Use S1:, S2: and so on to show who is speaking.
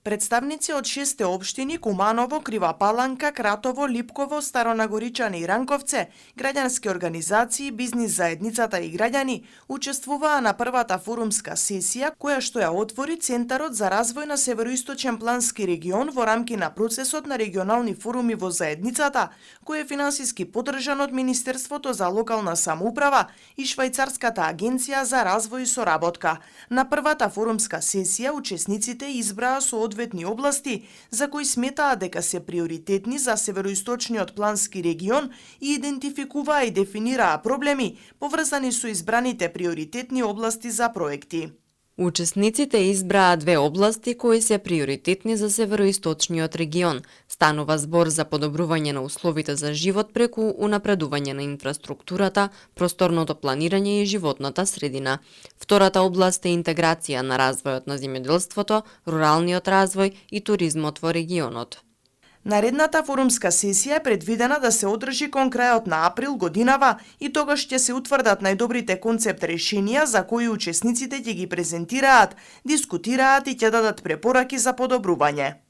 S1: Представници од 6 општини Куманово, Крива Паланка, Кратово, Липково, Старонагоричани и Ранковце, граѓански организации, бизнис заедницата и граѓани учествуваа на првата форумска сесија која што ја отвори Центарот за развој на Североисточен плански регион во рамки на процесот на регионални форуми во заедницата, кој е финансиски поддржан од Министерството за локална самоуправа и Швајцарската агенција за развој и соработка. На првата форумска сесија учесниците избраа соодветни области за кои сметаа дека се приоритетни за Североисточниот плански регион и идентификуваа и дефинираа проблеми поврзани со избраните приоритетни области за проекти.
S2: Учесниците избраа две области кои се приоритетни за Североисточниот регион. Станува збор за подобрување на условите за живот преку унапредување на инфраструктурата, просторното планирање и животната средина. Втората област е интеграција на развојот на земјоделството, руралниот развој и туризмот во регионот.
S1: Наредната форумска сесија е предвидена да се одржи кон крајот на април годинава и тогаш ќе се утврдат најдобрите концепт решенија за кои учесниците ќе ги презентираат, дискутираат и ќе дадат препораки за подобрување.